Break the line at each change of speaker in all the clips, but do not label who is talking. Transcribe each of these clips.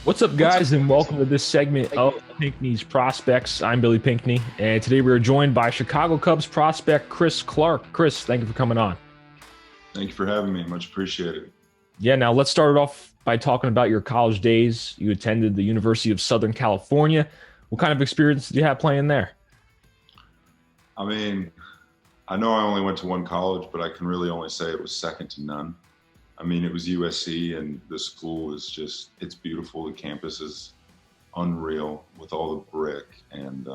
What's up, guys, and welcome to this segment of Pinckney's Prospects. I'm Billy Pinckney, and today we are joined by Chicago Cubs prospect Chris Clarke. Chris, thank you for coming on.
Thank you for having me. Much appreciated.
Yeah, now let's start it off by talking about your college days. You attended the University of Southern California. What kind of experience did you have playing there?
I mean, I know I only went to one college, but I can really only say it was second to none. I mean, it was USC, and the school is it's beautiful. The campus is unreal with all the brick, and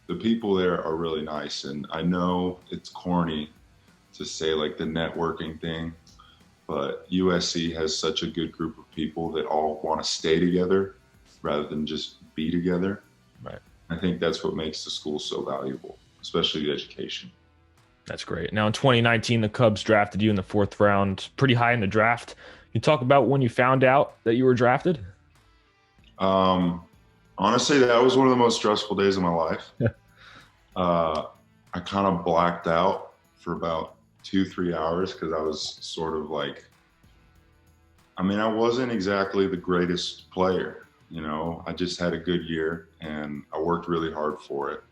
the people there are really nice. And I know it's corny to say like the networking thing, but USC has such a good group of people that all want to stay together rather than just be together.
Right.
I think that's what makes the school so valuable, especially the education.
That's great. Now, in 2019, the Cubs drafted you in the fourth round, pretty high in the draft. Can you talk about when you found out that you were drafted?
Honestly, that was one of the most stressful days of my life. I kind of blacked out for about 2-3 hours because I was sort of like, I mean, I wasn't exactly the greatest player. You know, I just had a good year and I worked really hard for it.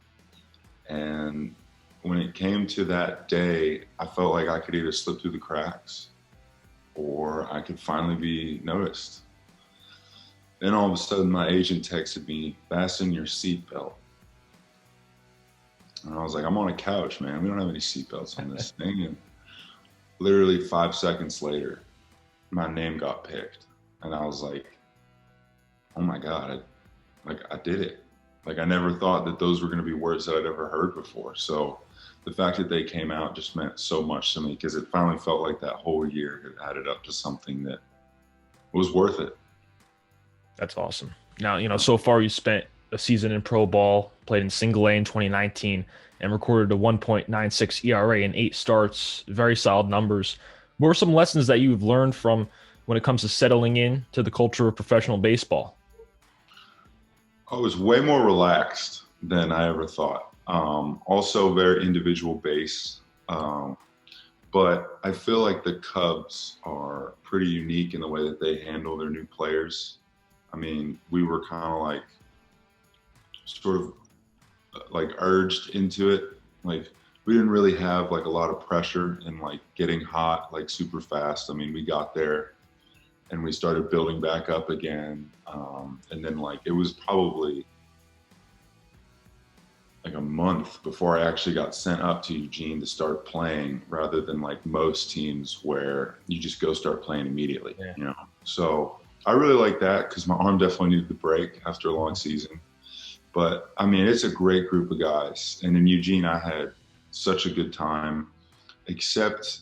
And when it came to that day, I felt like I could either slip through the cracks or I could finally be noticed. Then all of a sudden, my agent texted me, "Fasten your seatbelt." And I was like, "I'm on a couch, man. We don't have any seatbelts on this thing." And literally 5 seconds later, my name got picked. And I was like, "Oh my God, I did it." Like, I never thought that those were going to be words that I'd ever heard before. So the fact that they came out just meant so much to me because it finally felt like that whole year had added up to something that was worth it.
That's awesome. Now, so far you spent a season in pro ball, played in single A in 2019, and recorded a 1.96 ERA in 8 starts. Very solid numbers. What were some lessons that you've learned from when it comes to settling in to the culture of professional baseball?
I was way more relaxed than I ever thought. Also very individual based. But I feel like the Cubs are pretty unique in the way that they handle their new players. I mean, we were kind of like sort of like urged into it. Like, we didn't really have like a lot of pressure in like getting hot like super fast. I mean, we got there and we started building back up again. And then like it was probably like a month before I actually got sent up to Eugene to start playing, rather than like most teams where you just go start playing immediately.
Yeah.
You know, so I really like that because my arm definitely needed the break after a long season. But I mean, it's a great group of guys, and in Eugene I had such a good time, except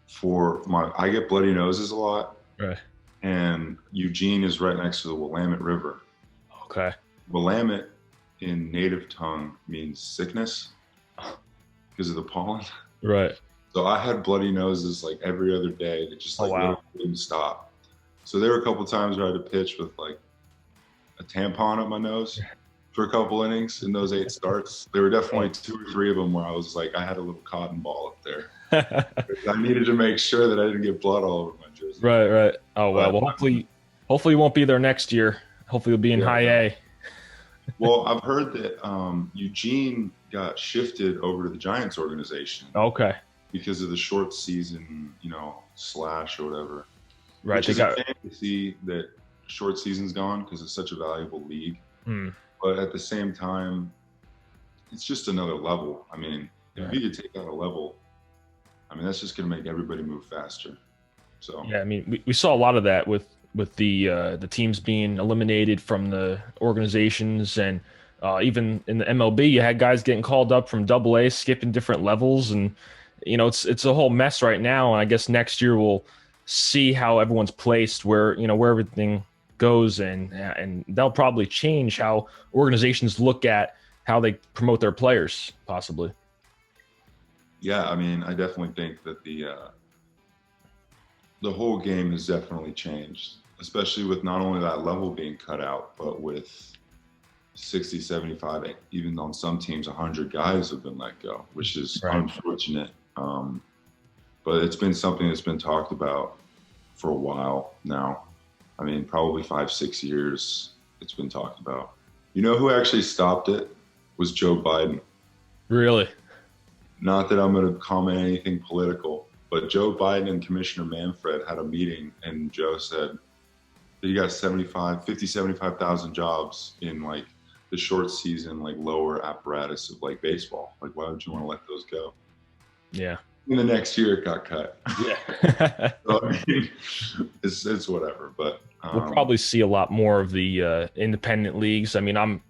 for I get bloody noses a lot.
Right.
And Eugene is right next to the Willamette River.
Okay.
Willamette in native tongue means sickness because of the pollen.
Right.
So I had bloody noses like every other day that just like
Wow.
wouldn't stop. So there were a couple times where I had to pitch with like a tampon up my nose for a couple innings in those 8 starts. There were definitely 2 or 3 of them where I was like, I had a little cotton ball up there. I needed to make sure that I didn't get blood all over my jersey.
Right. Oh, well, hopefully you won't be there next year. Hopefully you'll be in high A.
Well, I've heard that Eugene got shifted over to the Giants organization.
Okay.
Because of the short season, slash or whatever.
Right.
Which is a fantasy that short season's gone because it's such a valuable league. But at the same time, it's just another level. I mean, if you could take out a level, I mean, that's just going to make everybody move faster. So
yeah, I mean, we saw a lot of that with the teams being eliminated from the organizations, and even in the MLB, you had guys getting called up from AA, skipping different levels, and it's a whole mess right now. And I guess next year we'll see how everyone's placed, where everything goes, and that'll probably change how organizations look at how they promote their players, possibly.
Yeah, I mean, I definitely think that the whole game has definitely changed, especially with not only that level being cut out, but with 60, 75, even on some teams, 100 guys have been let go, which is unfortunate. But it's been something that's been talked about for a while now. I mean, probably 5, 6 years it's been talked about. You know who actually stopped it? Was Joe Biden.
Really?
Not that I'm going to comment anything political, but Joe Biden and Commissioner Manfred had a meeting, and Joe said that you got 75,000 jobs in like the short season, like lower apparatus of like baseball. Like, why would you want to let those go?
Yeah.
In the next year, it got cut.
Yeah.
So, I mean, it's whatever. But
We'll probably see a lot more of the independent leagues. I mean, I'm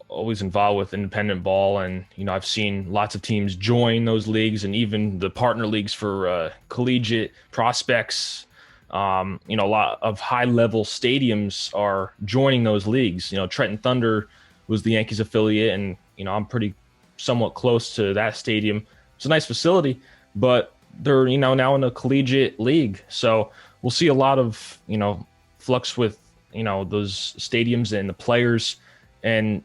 always involved with independent ball, and I've seen lots of teams join those leagues, and even the partner leagues for collegiate prospects. A lot of high level stadiums are joining those leagues. Trenton Thunder was the Yankees affiliate, and I'm pretty somewhat close to that stadium. It's a nice facility, but they're now in a collegiate league, so we'll see a lot of flux with those stadiums and the players. And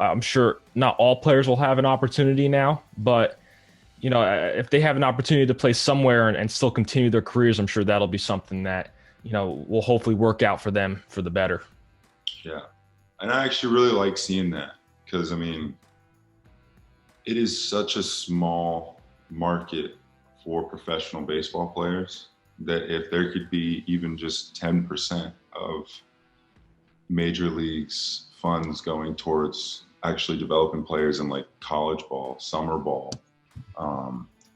I'm sure not all players will have an opportunity now, but if they have an opportunity to play somewhere and still continue their careers, I'm sure that'll be something that will hopefully work out for them for the better.
Yeah, and I actually really like seeing that, because I mean, it is such a small market for professional baseball players that if there could be even just 10% of major leagues funds going towards actually developing players in like college ball, summer ball,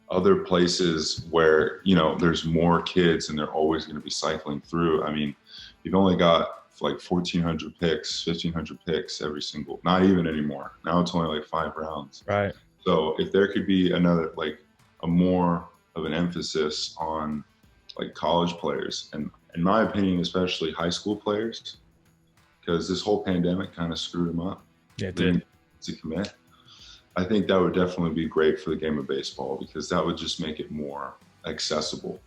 other places where there's more kids and they're always going to be cycling through. I mean, you've only got like 1,400 picks, 1,500 picks every single, not even anymore. Now it's only like 5 rounds.
Right.
So if there could be another, like a more of an emphasis on like college players, and in my opinion, especially high school players, because this whole pandemic kind of screwed them up.
Yeah, it did.
To commit. I think that would definitely be great for the game of baseball, because that would just make it more accessible.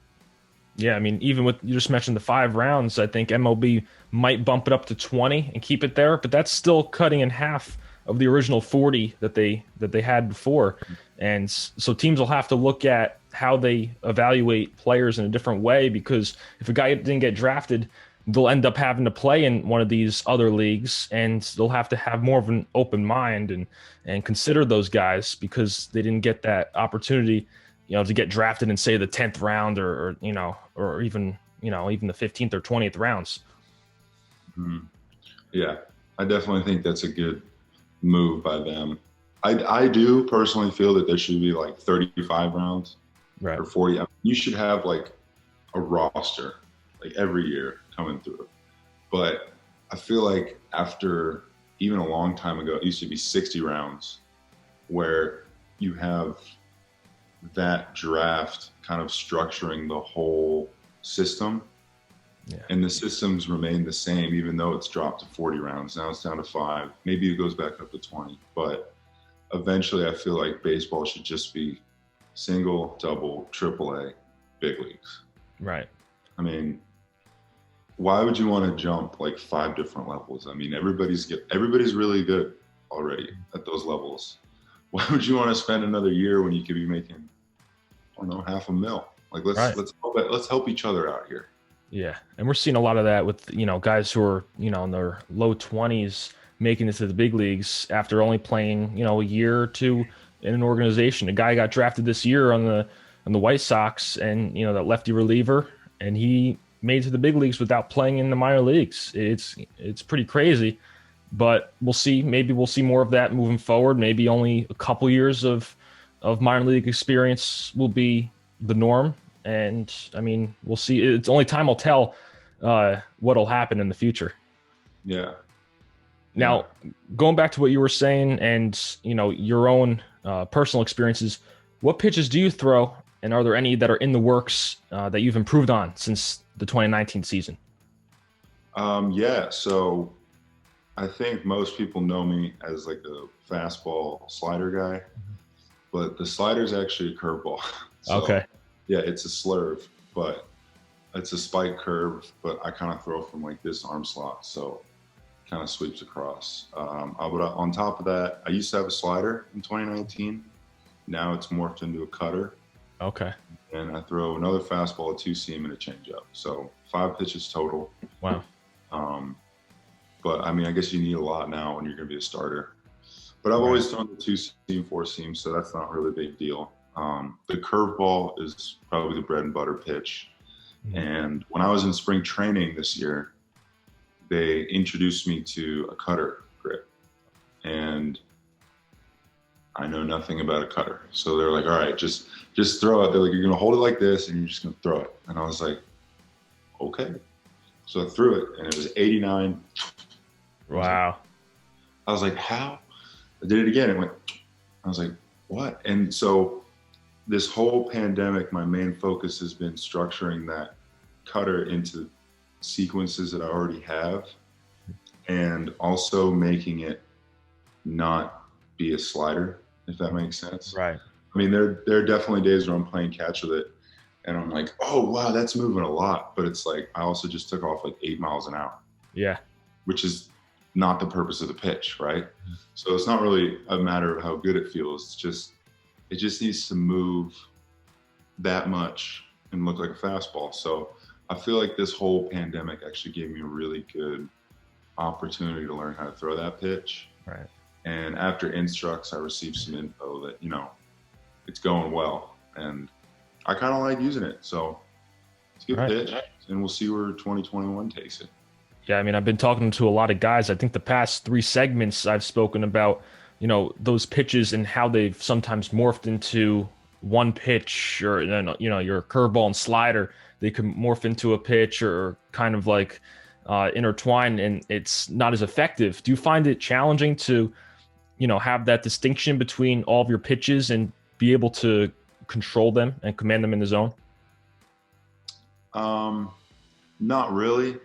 Yeah, I mean, even with, you just mentioned the 5 rounds, I think MLB might bump it up to 20 and keep it there, but that's still cutting in half of the original 40 that they had before. And so teams will have to look at how they evaluate players in a different way, because if a guy didn't get drafted, they'll end up having to play in one of these other leagues, and they'll have to have more of an open mind and consider those guys because they didn't get that opportunity, to get drafted in, say, the 10th round or even the 15th or 20th rounds.
Mm-hmm. Yeah, I definitely think that's a good move by them. I do personally feel that there should be like 35 rounds, right, or 40. I mean, you should have like a roster like every year coming through. But I feel like after, even a long time ago, it used to be 60 rounds, where you have that draft kind of structuring the whole system. Yeah. And the systems remain the same, even though it's dropped to 40 rounds. Now it's down to 5. Maybe it goes back up to 20. But eventually I feel like baseball should just be single, double, triple A, big leagues.
Right.
I mean, why would you want to jump like 5 different levels? I mean, everybody's really good already at those levels. Why would you want to spend another year when you could be making, I don't know, $500,000? Like, let's help each other out here.
Yeah, and we're seeing a lot of that with guys who are in their low 20s making it to the big leagues after only playing a year or two in an organization. A guy got drafted this year on the White Sox, and that lefty reliever, and he made it to the big leagues without playing in the minor leagues. It's pretty crazy, but we'll see. Maybe we'll see more of that moving forward. Maybe only a couple years of minor league experience will be the norm. And I mean, we'll see. It's only time will tell what'll happen in the future.
Yeah.
Now, going back to what you were saying and your own personal experiences, what pitches do you throw, and are there any that are in the works that you've improved on since the 2019 season?
Yeah. So I think most people know me as like a fastball slider guy, but the slider is actually a curveball. So,
okay.
Yeah, it's a slurve, but it's a spike curve, but I kind of throw from like this arm slot, so it kind of sweeps across. On top of that, I used to have a slider in 2019. Now it's morphed into a cutter.
Okay.
and I throw another fastball, a two seam, and a changeup. So 5 pitches total.
Wow.
Um, but I mean, I guess you need a lot now when you're going to be a starter. But I've
Right.
always thrown the two seam, four seam, so that's not really a big deal. The curveball is probably the bread and butter pitch. And when I was in spring training this year, they introduced me to a cutter grip, and I know nothing about a cutter. So they're like, all right, just throw it. They're like, you're gonna hold it like this and you're just gonna throw it. And I was like, okay. So I threw it and it was 89.
Wow.
I was like, how? I did it again. It went, I was like, what? And so this whole pandemic, my main focus has been structuring that cutter into sequences that I already have, and also making it not be a slider, if that makes sense.
Right.
I mean, there are definitely days where I'm playing catch with it and I'm like, oh, wow, that's moving a lot. But it's like, I also just took off like 8 miles an hour.
Yeah.
Which is not the purpose of the pitch, right? So it's not really a matter of how good it feels. It just needs to move that much and look like a fastball. So I feel like this whole pandemic actually gave me a really good opportunity to learn how to throw that pitch.
Right.
And after instructs, I received some info that, it's going well. And I kind of like using it. So it's a good pitch. And we'll see where 2021 takes it.
Yeah, I mean, I've been talking to a lot of guys. I think the past 3 segments I've spoken about, those pitches and how they've sometimes morphed into one pitch, or, your curveball and slider, they can morph into a pitch or kind of like intertwine, and it's not as effective. Do you find it challenging to, have that distinction between all of your pitches and be able to control them and command them in the zone?
Not really,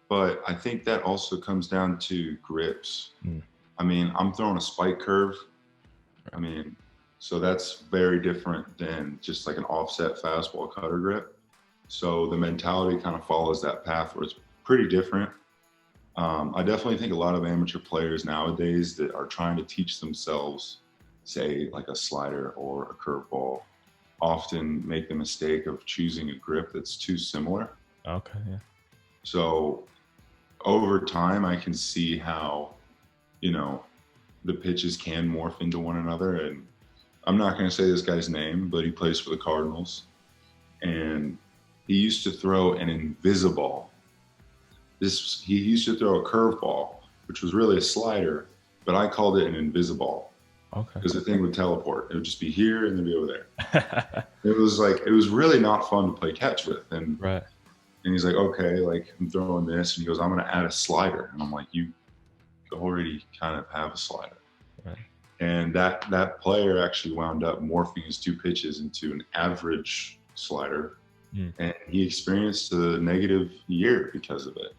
but I think that also comes down to grips. I mean, I'm throwing a spike curve. I mean, so that's very different than just like an offset fastball cutter grip. So the mentality kind of follows that path where it's pretty different. I definitely think a lot of amateur players nowadays that are trying to teach themselves, say like a slider or a curveball, often make the mistake of choosing a grip that's too similar.
Okay. Yeah.
So over time, I can see how, the pitches can morph into one another. And I'm not going to say this guy's name, but he plays for the Cardinals. And he used to throw an invisible. He used to throw a curveball, which was really a slider, but I called it an invisible.
Okay.
Because the thing would teleport. It would just be here and then be over there. It was really not fun to play catch with. And
right.
And he's like, okay, like I'm throwing this. And he goes, I'm going to add a slider. And I'm like, you already kind of have a slider.
Right.
And that player actually wound up morphing his 2 pitches into an average slider. And he experienced a negative year because of it.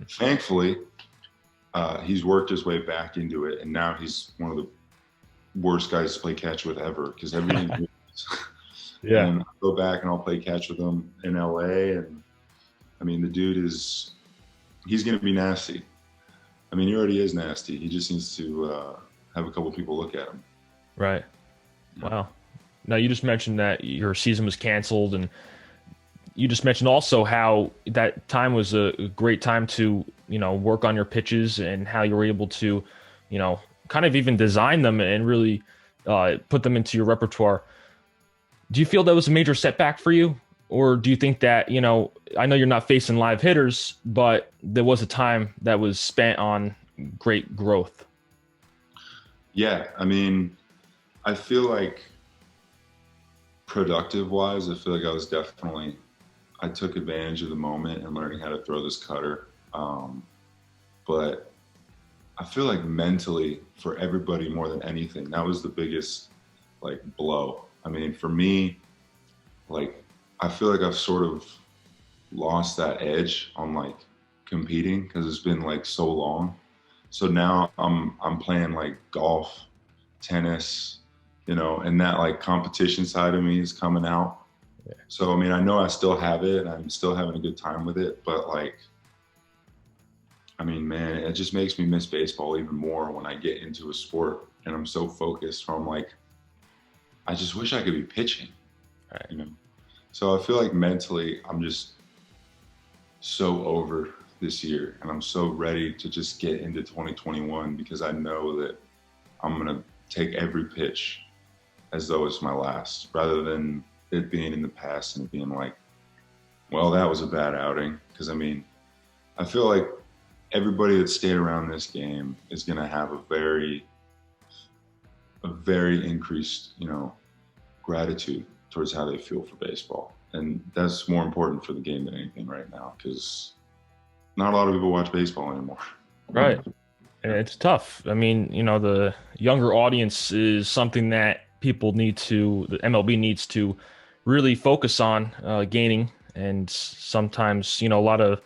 Thankfully, he's worked his way back into it. And now he's one of the worst guys to play catch with ever, because everything
yeah.
And I'll go back and I'll play catch with him in LA. And I mean, the dude he's going to be nasty. I mean, he already is nasty. He just needs to have a couple people look at him.
Right. Wow. Now, you just mentioned that your season was canceled, and you just mentioned also how that time was a great time to, work on your pitches and how you were able to, kind of even design them and really put them into your repertoire. Do you feel that was a major setback for you? Or do you think that, I know you're not facing live hitters, but there was a time that was spent on great growth?
Yeah. I mean, I feel like productive wise, I feel like I took advantage of the moment and learning how to throw this cutter. But I feel like mentally, for everybody more than anything, that was the biggest blow. I mean, for me, I feel like I've sort of lost that edge on competing, because it's been so long. So now I'm playing golf, tennis, and that competition side of me is coming out. Yeah. So I mean, I know I still have it and I'm still having a good time with it, but I mean, man, it just makes me miss baseball even more when I get into a sport and I'm so focused from I just wish I could be pitching.
Right.
So I feel like mentally, I'm just so over this year, and I'm so ready to just get into 2021 because I know that I'm gonna take every pitch as though it's my last, rather than it being in the past and being like, well, that was a bad outing. Because I mean, I feel like everybody that stayed around this game is gonna have a very increased, gratitude towards how they feel for baseball. And that's more important for the game than anything right now, because not a lot of people watch baseball anymore.
Right. And it's tough. I mean, the younger audience is something that the MLB needs to really focus on gaining. And sometimes, a lot of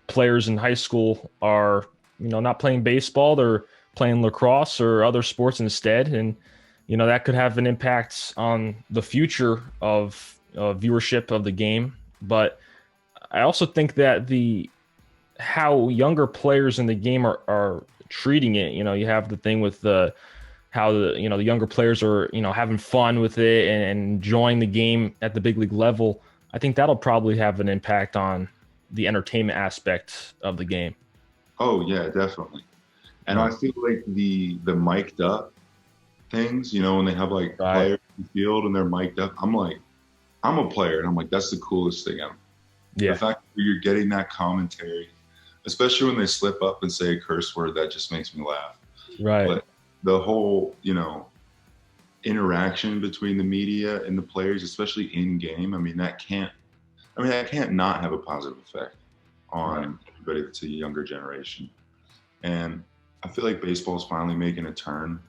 players in high school are, not playing baseball, they're playing lacrosse or other sports instead. And, that could have an impact on the future of viewership of the game. But I also think that how younger players in the game are treating it. You have the thing with how the younger players are having fun with it and enjoying the game at the big league level. I think that'll probably have an impact on the entertainment aspect of the game.
Oh yeah, definitely. And I
Right.
feel like the mic'd up things, when they have like
Right.
players in the field and they're mic'd up, I'm like, I'm a player, and I'm like, that's the coolest thing ever. The
Yeah.
fact that you're getting that commentary, especially when they slip up and say a curse word, that just makes me laugh.
Right.
But the whole, interaction between the media and the players, especially in game, that can't not have a positive effect
Right.
on everybody that's a younger generation. And I feel like baseball is finally making a turn.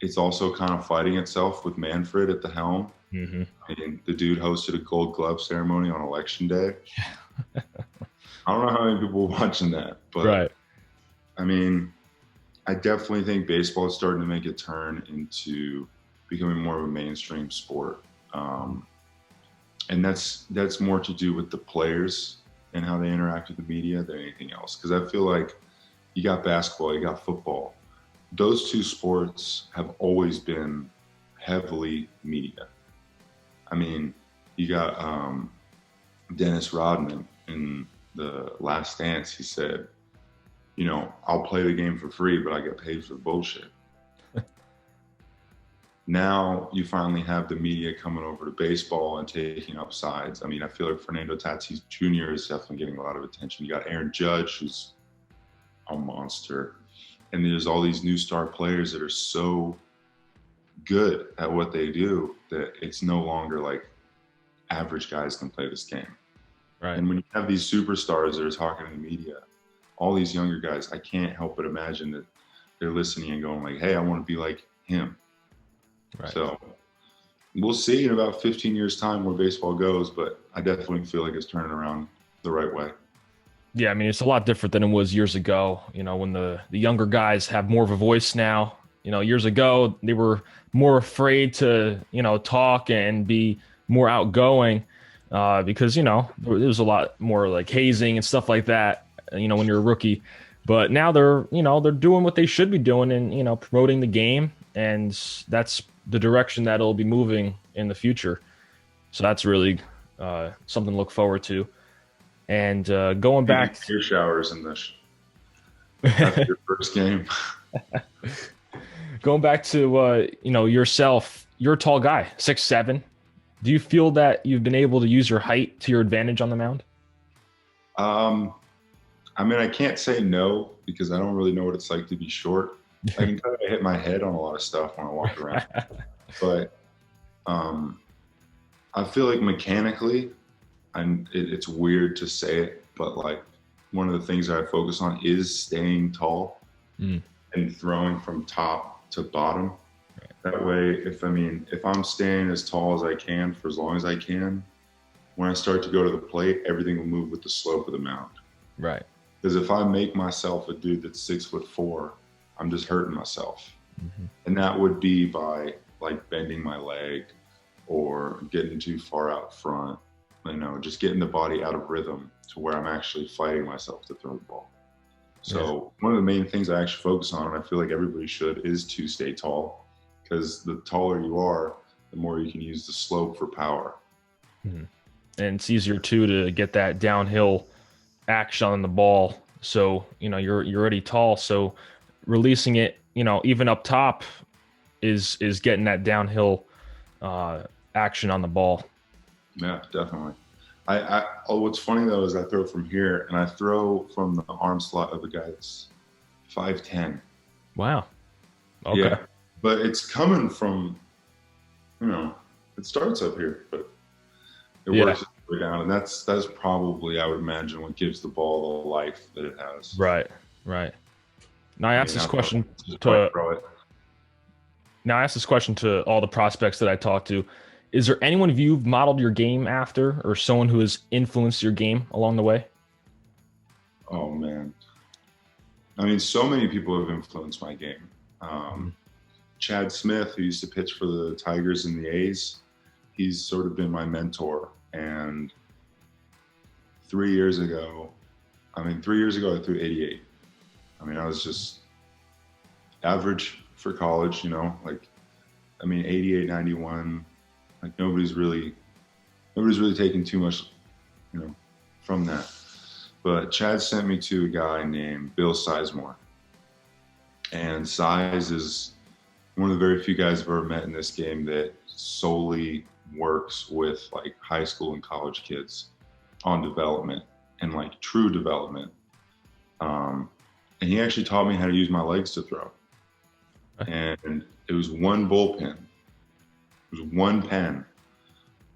It's also kind of fighting itself with Manfred at the helm.
Hmm.
And the dude hosted a gold glove ceremony on election day. I don't know how many people were watching that, but
Right.
I mean, I definitely think baseball is starting to make a turn into becoming more of a mainstream sport. And that's more to do with the players and how they interact with the media than anything else. Because I feel like you got basketball, you got football. Those two sports have always been heavily media. I mean, you got Dennis Rodman in The Last Dance. He said, I'll play the game for free, but I get paid for the bullshit. Now you finally have the media coming over to baseball and taking up sides. I mean, I feel like Fernando Tatis Jr. is definitely getting a lot of attention. You got Aaron Judge, who's a monster. And there's all these new star players that are so good at what they do that it's no longer like average guys can play this game.
Right.
And when you have these superstars that are talking to the media, all these younger guys, I can't help but imagine that they're listening and going like, hey, I want to be like him.
Right.
So we'll see in about 15 years time where baseball goes, but I definitely feel like it's turning around the right way.
Yeah, I mean, it's a lot different than it was years ago, when the younger guys have more of a voice now. Years ago, they were more afraid to, talk and be more outgoing because, there was a lot more like hazing and stuff like that, when you're a rookie. But now they're doing what they should be doing and, promoting the game. And that's the direction that it'll be moving in the future. So that's really something to look forward to. And going back,
Your showers in this after your first game.
going back to yourself, you're a tall guy, 6'7". Do you feel that you've been able to use your height to your advantage on the mound?
I mean, I can't say no because I don't really know what it's like to be short. I can kind of hit my head on a lot of stuff when I walk around, but I feel like mechanically, it's weird to say it, but like one of the things that I focus on is staying tall and throwing from top to bottom. That way, if I'm staying as tall as I can for as long as I can, when I start to go to the plate, everything will move with the slope of the mound.
Right.
Because if I make myself a dude that's 6'4", I'm just hurting myself. And that would be by like bending my leg or getting too far out front, just getting the body out of rhythm to where I'm actually fighting myself to throw the ball. So one of the main things I actually focus on, and I feel like everybody should, is to stay tall, because the taller you are, the more you can use the slope for power.
Mhm. And it's easier too to get that downhill action on the ball. So, you're already tall. So releasing it, even up top is getting that downhill uh, action on the ball.
Yeah, definitely. What's funny though is I throw from here and I throw from the arm slot of a guy that's 5'10".
Wow. Okay.
Yeah, but it's coming from, it starts up here, but it
Yeah.
works its way down, and that's probably, I would imagine, what gives the ball the life that it has.
Right. Right. Now I
I
asked
mean,
this
I don't know,
question
just quite
to
throw it.
now I asked this question to all the prospects that I talked to. Is there anyone you've modeled your game after, or someone who has influenced your game along the way?
Oh man, I mean, so many people have influenced my game.
Mhm.
Um, Chad Smith, who used to pitch for the Tigers and the A's, he's sort of been my mentor. And 3 years ago, 3 years ago, I threw 88. I mean, I was just average for college, 88, 91. Like nobody's really taking too much, you know, from that. But Chad sent me to a guy named Bill Sizemore. And Size is one of the very few guys I've ever met in this game that solely works with like high school and college kids on development and like true development. Um, and he actually taught me how to use my legs to throw. And it was one bullpen. It was one pen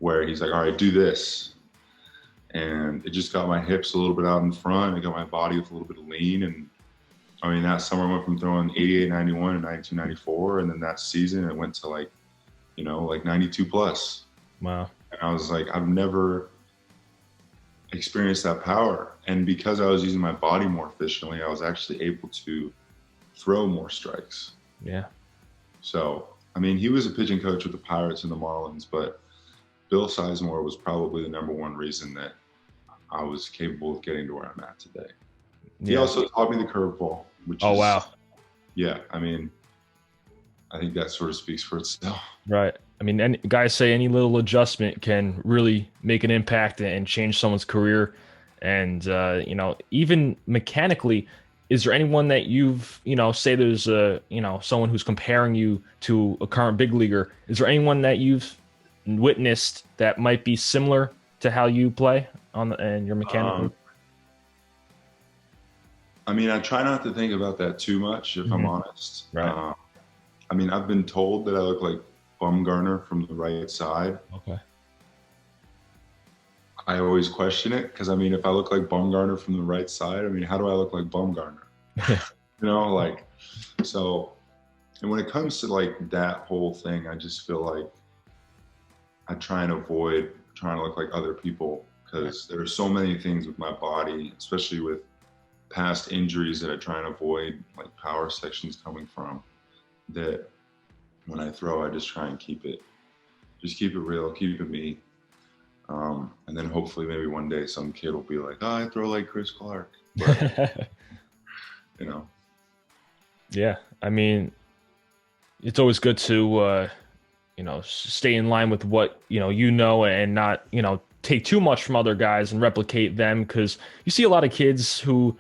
where he's like, all right, do this. And it just got my hips a little bit out in front. It got my body with a little bit of lean. And I mean, that summer I went from throwing 88, 91 and 92, 94. And then that season it went to like 92 plus.
Wow.
And I was like, I've never experienced that power. And because I was using my body more efficiently, I was actually able to throw more strikes.
Yeah.
So, I mean, he was a pitching coach with the Pirates and the Marlins, but Bill Sizemore was probably the number one reason that I was capable of getting to where I'm at today. He
Yeah.
also taught me the curveball, which
Oh
is,
wow.
yeah, I mean, I think that sort of speaks for itself.
Right. I mean, guys say any little adjustment can really make an impact and change someone's career. And even mechanically, is there anyone that you've, say there's someone who's comparing you to a current big leaguer? Is there anyone that you've witnessed that might be similar to how you play and your mechanically?
I mean, I try not to think about that too much, if I'm
Mhm.
honest.
Right.
I mean, I've been told that I look like Bumgarner from the right side.
Okay.
I always question it because, I mean, if I look like Bumgarner from the right side, I mean, how do I look like Bumgarner? Like, so, and when it comes to like that whole thing, I just feel like I try and avoid trying to look like other people because there are so many things with my body, especially with past injuries that I try and avoid, like power sections coming from, that when I throw, I just try and keep it real, keep it me. And then hopefully maybe one day some kid will be like, oh, I throw like Chris Clarke. But,
Yeah. I mean, it's always good to stay in line with what and not take too much from other guys and replicate them, because you see a lot of kids who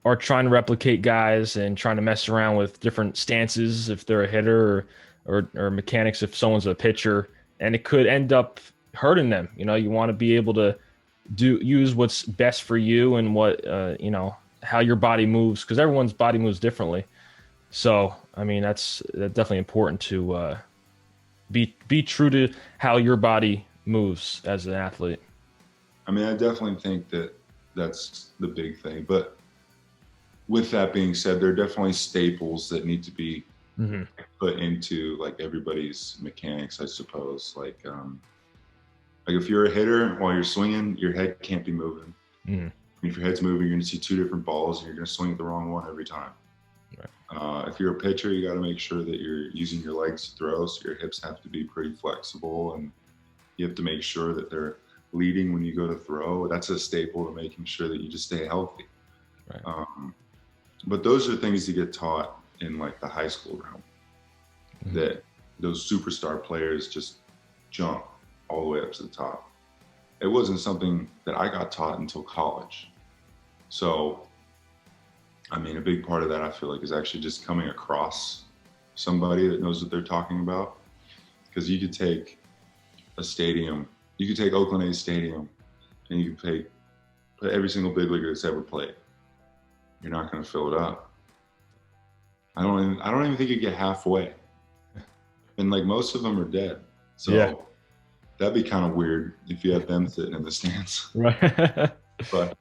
are trying to replicate guys and trying to mess around with different stances if they're a hitter, or mechanics if someone's a pitcher, and it could end up hurting them. You want to be able to use what's best for you and what how your body moves, because everyone's body moves differently. So I mean, that's definitely important to be true to how your body moves as an athlete.
I mean, I definitely think that that's the big thing. But with that being said, there are definitely staples that need to be put into like everybody's mechanics, I suppose. Like if you're a hitter while you're swinging, your head can't be moving. If your head's moving, you're going to see two different balls and you're going to swing at the wrong one every time. Right. If you're a pitcher, you got to make sure that you're using your legs to throw, so your hips have to be pretty flexible, and you have to make sure that they're leading when you go to throw. That's a staple to making sure that you just stay healthy.
Right.
But those are things that get taught in like the high school realm, that those superstar players just jump all the way up to the top. it wasn't something that I got taught until college. So, I mean, a big part of that I feel like is actually just coming across somebody that knows what they're talking about. Because you could take a stadium, you could take Oakland A's stadium, and you could put every single big leaguer that's ever played. You're not going to fill it up. I don't even think you get halfway, and like most of them are dead. So
Yeah.
that'd be kind of weird if you had them sitting in the stands.
Right.
But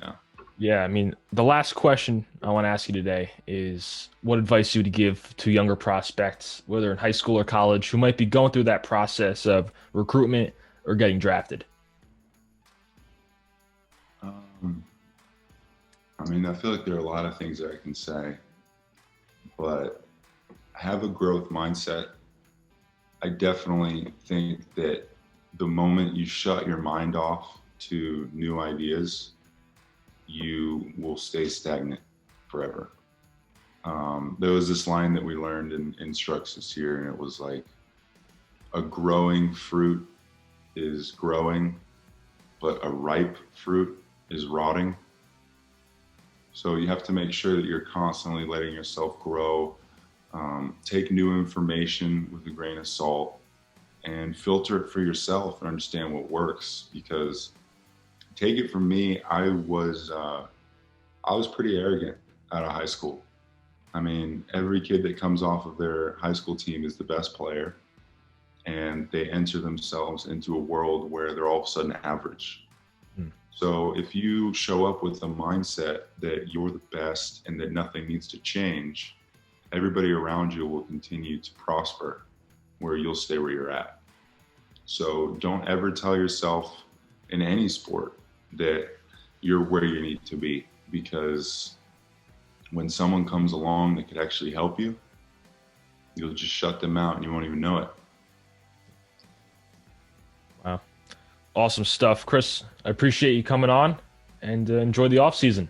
yeah.
Yeah, I mean, the last question I want to ask you today is what advice you would give to younger prospects, whether in high school or college, who might be going through that process of recruitment or getting drafted?
Um, I mean, I feel like there are a lot of things that I can say, but have a growth mindset. I definitely think that the moment you shut your mind off to new ideas, you will stay stagnant forever. There was this line that we learned in instructs this year, and it was like, a growing fruit is growing, but a ripe fruit is rotting. So you have to make sure that you're constantly letting yourself grow, take new information with a grain of salt, and filter it for yourself and understand what works. Because take it from me, I was pretty arrogant out of high school. I mean, every kid that comes off of their high school team is the best player, and they enter themselves into a world where they're all of a sudden average.
Hmm.
So if you show up with a mindset that you're the best and that nothing needs to change, everybody around you will continue to prosper where you'll stay where you're at. So don't ever tell yourself in any sport that you're where you need to be, because when someone comes along that could actually help you, you'll just shut them out and you won't even know it.
Wow. Awesome stuff. Chris, I appreciate you coming on and enjoy the off season.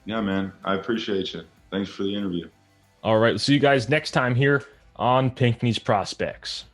Yeah, man. I appreciate you. Thanks for the interview.
All right. We'll see you guys next time here on Pinckney's Prospects.